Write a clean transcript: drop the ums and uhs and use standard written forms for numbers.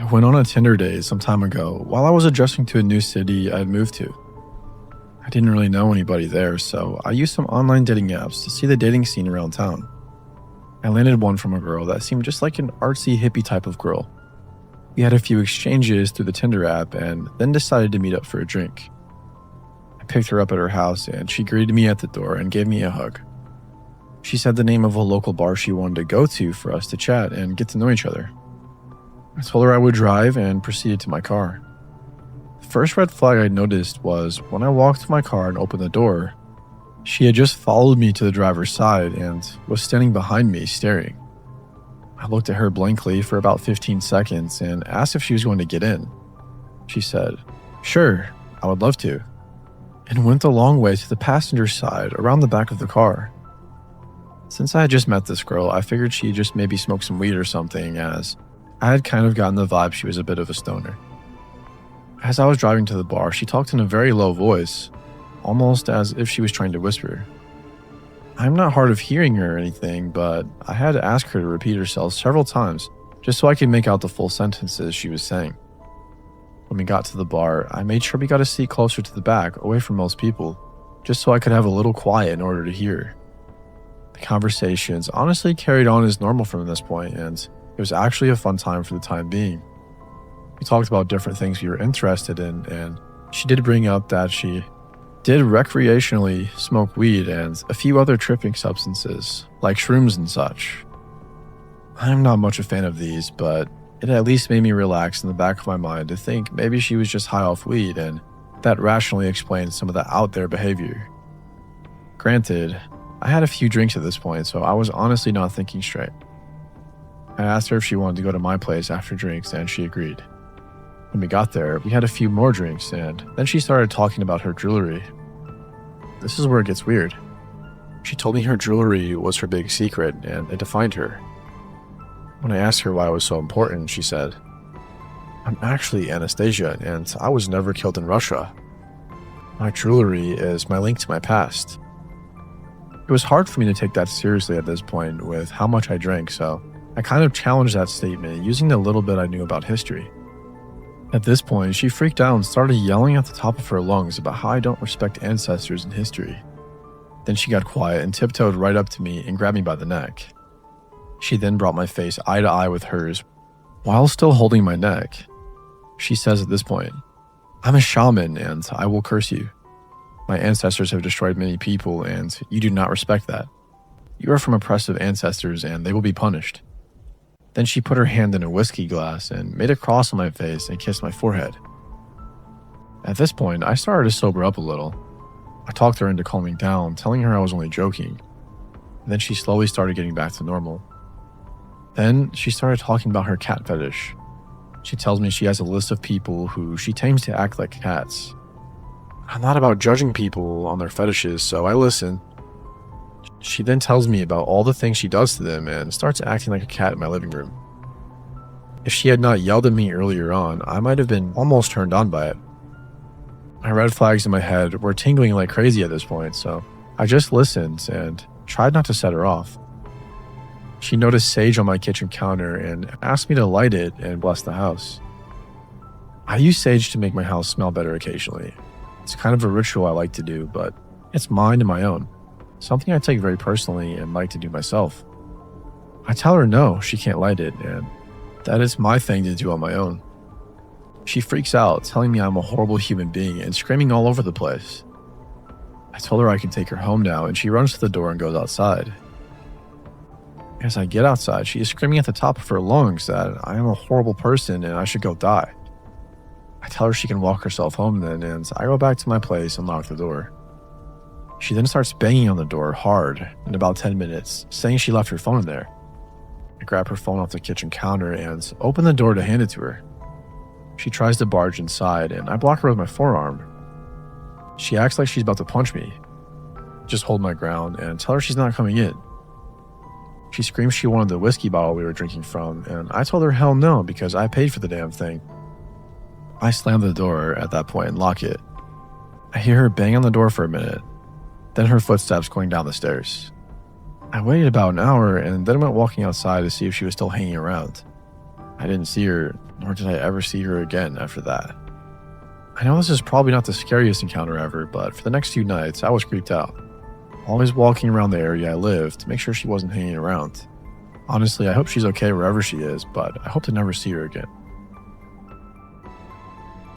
I went on a Tinder date some time ago while I was adjusting to a new city I had moved to. I didn't really know anybody there, so I used some online dating apps to see the dating scene around town. I landed one from a girl that seemed just like an artsy hippie type of girl. We had a few exchanges through the Tinder app and then decided to meet up for a drink. I picked her up at her house and she greeted me at the door and gave me a hug. She said the name of a local bar she wanted to go to for us to chat and get to know each other. I told her I would drive and proceeded to my car. The first red flag I noticed was when I walked to my car and opened the door, she had just followed me to the driver's side and was standing behind me staring. I looked at her blankly for about 15 seconds and asked if she was going to get in. She said, "Sure, I would love to," and went a long way to the passenger side around the back of the car. Since I had just met this girl, I figured she just maybe smoked some weed or something, as I had kind of gotten the vibe she was a bit of a stoner. As I was driving to the bar, she talked in a very low voice, almost as if she was trying to whisper. I'm not hard of hearing her or anything, but I had to ask her to repeat herself several times just so I could make out the full sentences she was saying. When we got to the bar, I made sure we got a seat closer to the back, away from most people, just so I could have a little quiet in order to hear. The conversations honestly carried on as normal from this point, and it was actually a fun time for the time being. We talked about different things we were interested in, and she did bring up that she did recreationally smoke weed and a few other tripping substances, like shrooms and such. I'm not much a fan of these, but it at least made me relax in the back of my mind to think maybe she was just high off weed, and that rationally explains some of the out there behavior. Granted, I had a few drinks at this point, so I was honestly not thinking straight. I asked her if she wanted to go to my place after drinks, and she agreed. When we got there, we had a few more drinks, and then she started talking about her jewelry. This is where it gets weird. She told me her jewelry was her big secret, and it defined her. When I asked her why it was so important, she said, "I'm actually Anastasia, and I was never killed in Russia. My jewelry is my link to my past." It was hard for me to take that seriously at this point with how much I drank, so I kind of challenged that statement using the little bit I knew about history. At this point, she freaked out and started yelling at the top of her lungs about how I don't respect ancestors in history. Then she got quiet and tiptoed right up to me and grabbed me by the neck. She then brought my face eye to eye with hers while still holding my neck. She says at this point, "I'm a shaman and I will curse you. My ancestors have destroyed many people and you do not respect that. You are from oppressive ancestors and they will be punished." Then she put her hand in a whiskey glass and made a cross on my face and kissed my forehead. At this point, I started to sober up a little. I talked her into calming down, telling her I was only joking. Then she slowly started getting back to normal. Then she started talking about her cat fetish. She tells me she has a list of people who she tames to act like cats. I'm not about judging people on their fetishes, so I listen. She then tells me about all the things she does to them and starts acting like a cat in my living room. If she had not yelled at me earlier on, I might have been almost turned on by it. My red flags in my head were tingling like crazy at this point, so I just listened and tried not to set her off. She noticed sage on my kitchen counter and asked me to light it and bless the house. I use sage to make my house smell better occasionally. It's kind of a ritual I like to do, but it's mine and my own. Something I take very personally and like to do myself. I tell her no, she can't light it, and that it's my thing to do on my own. She freaks out, telling me I'm a horrible human being and screaming all over the place. I told her I can take her home now, and she runs to the door and goes outside. As I get outside, she is screaming at the top of her lungs that I am a horrible person and I should go die. I tell her she can walk herself home then, and I go back to my place and lock the door. She then starts banging on the door hard in about 10 minutes, saying she left her phone in there. I grab her phone off the kitchen counter and open the door to hand it to her. She tries to barge inside and I block her with my forearm. She acts like she's about to punch me. Just hold my ground and tell her she's not coming in. She screams she wanted the whiskey bottle we were drinking from, and I told her hell no because I paid for the damn thing. I slam the door at that point and lock it. I hear her bang on the door for a minute, then her footsteps going down the stairs. I waited about an hour and then went walking outside to see if she was still hanging around. I didn't see her, nor did I ever see her again after that. I know this is probably not the scariest encounter ever, but for the next few nights, I was creeped out. Always walking around the area I lived to make sure she wasn't hanging around. Honestly, I hope she's okay wherever she is, but I hope to never see her again.